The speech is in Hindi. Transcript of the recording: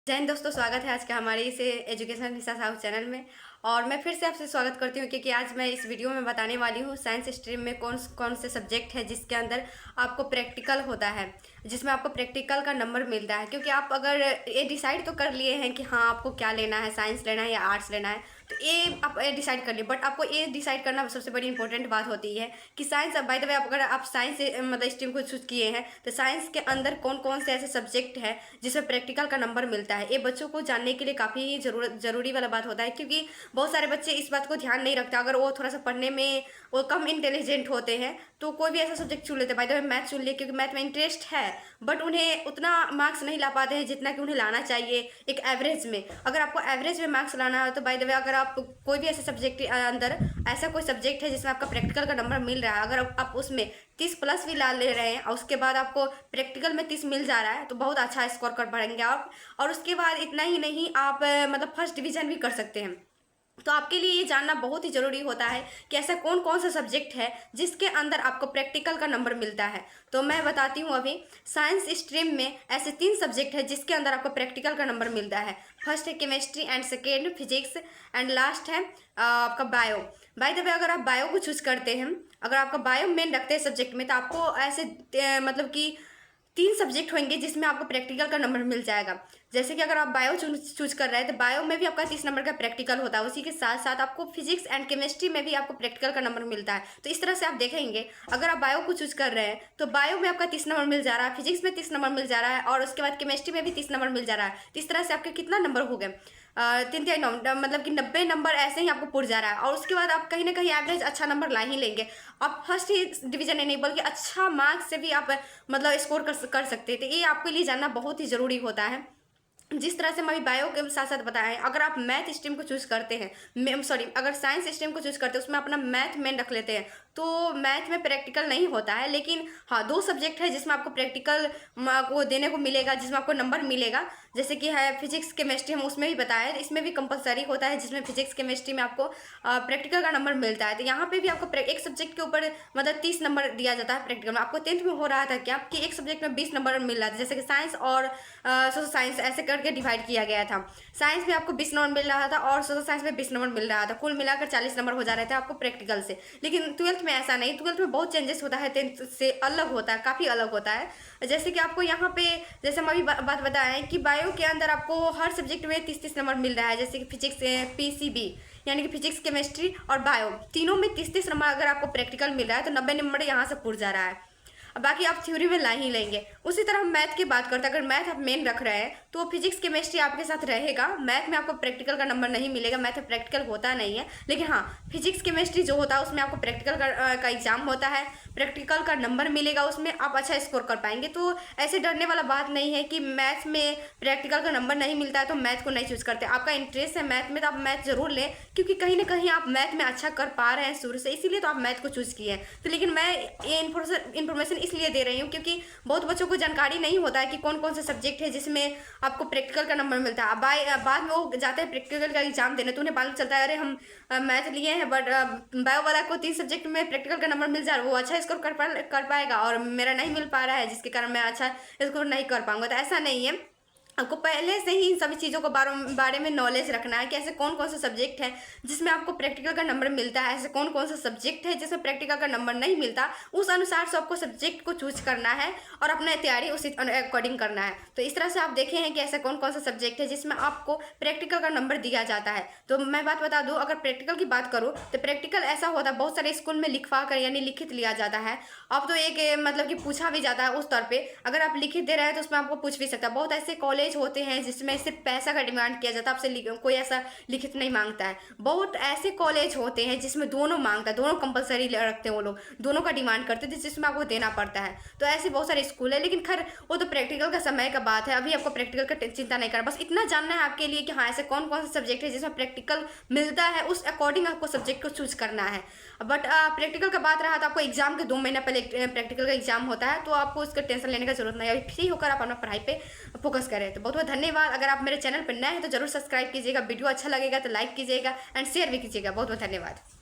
जय हिंद दोस्तों, स्वागत है आज का हमारे इस एजुकेशन हिस्सा साउथ चैनल में। और मैं फिर से आपसे स्वागत करती हूँ क्योंकि आज मैं इस वीडियो में बताने वाली हूँ साइंस स्ट्रीम में कौन कौन से सब्जेक्ट है जिसके अंदर आपको प्रैक्टिकल होता है, जिसमें आपको प्रैक्टिकल का नंबर मिलता है। क्योंकि आप अगर ये डिसाइड तो कर लिए हैं कि हाँ आपको क्या लेना है, साइंस लेना है या आर्ट्स लेना है, तो ये आप डिसाइड कर लिए। बट आपको ये डिसाइड करना सबसे बड़ी इंपॉर्टेंट बात होती है कि साइंस, बाय द वे, अगर आप साइंस मतलब स्ट्रीम को चूज किए हैं तो साइंस के अंदर कौन कौन से ऐसे सब्जेक्ट है जिसमें प्रैक्टिकल का नंबर मिलता है। ये बच्चों को जानने के लिए काफ़ी जरूरी वाला बात होता है, क्योंकि बहुत सारे बच्चे इस बात को ध्यान नहीं रखते। अगर वो थोड़ा सा पढ़ने में वो कम इंटेलिजेंट होते हैं तो कोई भी ऐसा सब्जेक्ट चुन लेते हैं। बाय द वे, मैथ चुन लिए क्योंकि मैथ में इंटरेस्ट है, बट उन्हें उतना मार्क्स नहीं ला पाते हैं जितना कि उन्हें लाना चाहिए एक एवरेज में। अगर आपको एवरेज में मार्क्स लाना है तो बाय द वे, अगर आप कोई भी ऐसे सब्जेक्ट के अंदर ऐसा कोई सब्जेक्ट है जिसमें आपका प्रैक्टिकल का नंबर मिल रहा है, अगर आप उसमें 30+ भी ला ले रहे हैं और उसके बाद आपको प्रैक्टिकल में 30 मिल जा रहा है तो बहुत अच्छा स्कोर कर पाएंगे आप। और उसके बाद इतना ही नहीं, आप मतलब फर्स्ट डिवीजन भी कर सकते हैं। तो आपके लिए ये जानना बहुत ही ज़रूरी होता है कि ऐसा कौन कौन सा सब्जेक्ट है जिसके अंदर आपको प्रैक्टिकल का नंबर मिलता है। तो मैं बताती हूँ अभी। साइंस स्ट्रीम में ऐसे 3 सब्जेक्ट है जिसके अंदर आपको प्रैक्टिकल का नंबर मिलता है। फर्स्ट है chemistry and second physics and last है आपका बायो। बाय द वे, अगर आप बायो को चूज करते हैं, अगर आपका बायो मेन रखते हैं सब्जेक्ट में, तो आपको ऐसे मतलब कि 3 सब्जेक्ट होंगे जिसमें आपको प्रैक्टिकल का नंबर मिल जाएगा। जैसे कि अगर आप बायो चूज कर रहे हैं तो बायो में भी आपका 30 नंबर का प्रैक्टिकल होता है। उसी के साथ साथ आपको फिजिक्स एंड केमिस्ट्री में भी आपको प्रैक्टिकल का नंबर मिलता है। तो इस तरह से आप देखेंगे, अगर आप बायो को चूज कर रहे हैं तो बायो में आपका 30 नंबर मिल जा रहा है, फिजिक्स में 30 नंबर मिल जा रहा है और उसके बाद केमिस्ट्री में भी 30 नंबर मिल जा रहा है। तो इस तरह से आपके कितना नंबर हो गए, 3 मतलब कि 90 नंबर ऐसे ही आपको पुर जा रहा है। और उसके बाद आप कहीं ना कहीं एवरेज अच्छा नंबर ला ही लेंगे। आप फर्स्ट ही डिवीजन नहीं बल्कि अच्छा मार्क्स से भी आप मतलब स्कोर कर सकते हैं। तो ये आपके लिए जानना बहुत ही ज़रूरी होता है। जिस तरह से हम अभी बायो के साथ साथ बताएं, अगर आप मैथ स्ट्रीम को चूज करते हैं, सॉरी, अगर साइंस स्ट्रीम को चूज करते हैं उसमें अपना मैथ मेन रख लेते हैं तो मैथ में प्रैक्टिकल नहीं होता है। लेकिन हाँ, 2 सब्जेक्ट है जिसमें आपको प्रैक्टिकल को देने को मिलेगा, जिसमें आपको नंबर मिलेगा। जैसे कि है फिजिक्स केमिस्ट्री, हम उसमें भी बताया, इसमें भी कंपलसरी होता है जिसमें फिजिक्स केमिस्ट्री में आपको प्रैक्टिकल का नंबर मिलता है। तो यहाँ पे भी आपको एक सब्जेक्ट के ऊपर मतलब 30 नंबर दिया जाता है प्रैक्टिकल में। आपको 10th में हो रहा था क्या कि एक सब्जेक्ट में 20 नंबर मिल रहा था, जैसे कि साइंस और सोशल साइंस ऐसे करके डिवाइड किया गया था। साइंस में आपको 20 नंबर मिल रहा था और सोशल साइंस में 20 नंबर मिल रहा था, कुल मिलाकर 40 नंबर हो जा रहे थे आपको प्रैक्टिकल से। लेकिन 12th में ऐसा नहीं, 12th में बहुत चेंजेस होता है, 10th से अलग होता है, काफ़ी अलग होता है। जैसे कि आपको यहाँ पे, जैसे हम अभी बात बताएं कि बायो के अंदर आपको हर सब्जेक्ट में 30-30 नंबर मिल रहा है। जैसे कि फिजिक्स PCB यानी कि फिजिक्स केमिस्ट्री और बायो तीनों में 30-30 नंबर अगर आपको प्रैक्टिकल मिल रहा है तो 90 नंबर यहाँ से पुर जा रहा है। अब बाकी आप थ्योरी में ला ही लेंगे। उसी तरह हम मैथ की बात करते हैं, अगर मैथ आप मेन रख रहे हैं तो फिजिक्स केमिस्ट्री आपके साथ रहेगा। मैथ में आपको प्रैक्टिकल का नंबर नहीं मिलेगा, मैथ में प्रैक्टिकल होता नहीं है। लेकिन हाँ, फिजिक्स केमिस्ट्री जो होता है उसमें आपको प्रैक्टिकल का एग्जाम होता है, प्रैक्टिकल का नंबर मिलेगा, उसमें आप अच्छा स्कोर कर पाएंगे। तो ऐसे डरने वाला बात नहीं है कि मैथ में प्रैक्टिकल का नंबर नहीं मिलता है तो मैथ को नहीं चूज करते। आपका इंटरेस्ट है मैथ में तो आप मैथ जरूर लें, क्योंकि कहीं ना कहीं आप मैथ में अच्छा कर पा रहे हैं शुरू से, इसीलिए तो आप मैथ को चूज किए हैं। तो लेकिन मैं ये इन्फॉर्मेशन इसलिए दे रही हूँ क्योंकि बहुत बच्चों को जानकारी नहीं होता है कि कौन कौन से सब्जेक्ट है जिसमें आपको प्रैक्टिकल का नंबर मिलता है। बाद में वो जाते हैं प्रैक्टिकल का एग्जाम देने तो उन्हें मालूम चलता है अरे हम मैथ लिए हैं बट बायो वाला को 3 सब्जेक्ट में प्रैक्टिकल का नंबर मिल जा रहा है, वो अच्छा स्कोर कर पाएगा और मेरा नहीं मिल पा रहा है जिसके कारण मैं अच्छा स्कोर नहीं कर पाऊंगा। तो ऐसा नहीं है, आपको पहले से ही इन सभी चीज़ों को बारे में नॉलेज रखना है कि ऐसे कौन कौन से सब्जेक्ट है जिसमें आपको प्रैक्टिकल का नंबर मिलता है, ऐसे कौन कौन से सब्जेक्ट है जिसमें प्रैक्टिकल का नंबर नहीं मिलता। उस अनुसार से आपको सब्जेक्ट को चूज करना है और अपना तैयारी उसी अकॉर्डिंग करना है। तो इस तरह से आप देखे हैं कि ऐसे कौन कौन सा सब्जेक्ट है जिसमें आपको प्रैक्टिकल का नंबर दिया जाता है। तो मैं बात बता दूँ, अगर प्रैक्टिकल की बात करूँ तो प्रैक्टिकल ऐसा होता है बहुत सारे स्कूल में लिखवा कर यानी लिखित लिया जाता है। अब तो एक मतलब कि पूछा भी जाता है उस तौर पर, अगर आप लिखित दे रहे हैं तो उसमें आपको पूछ भी सकता है। बहुत ऐसे कॉलेज होते हैं जिसमें सिर्फ पैसा का डिमांड किया जाता है, आपसे कोई ऐसा लिखित नहीं मांगता है। बहुत ऐसे कॉलेज होते हैं जिसमें दोनों मांगता है, दोनों कंपलसरी रखते हैं, वो लोग दोनों का डिमांड करते हैं जिसमें आपको देना पड़ता है। तो ऐसे बहुत सारे स्कूल है, लेकिन खैर वो तो प्रैक्टिकल का समय का बात है, अभी आपको प्रैक्टिकल का चिंता नहीं करना। बस इतना जानना है आपके लिए कि हाँ ऐसे कौन कौन से सब्जेक्ट है जिसमें प्रैक्टिकल मिलता है, उस अकॉर्डिंग आपको सब्जेक्ट को चूज करना है। बट प्रैक्टिकल का बात रहा तो आपको एग्जाम के 2 महीना पहले प्रैक्टिकल का एग्जाम होता है, तो आपको उसका टेंशन लेने का जरूरत नहीं है। अभी फ्री होकर आप अपना पढ़ाई पे फोकस करें। तो बहुत बहुत धन्यवाद। अगर आप मेरे चैनल पर नए हैं तो जरूर सब्सक्राइब कीजिएगा, वीडियो अच्छा लगेगा तो लाइक कीजिएगा एंड शेयर भी कीजिएगा। बहुत बहुत धन्यवाद।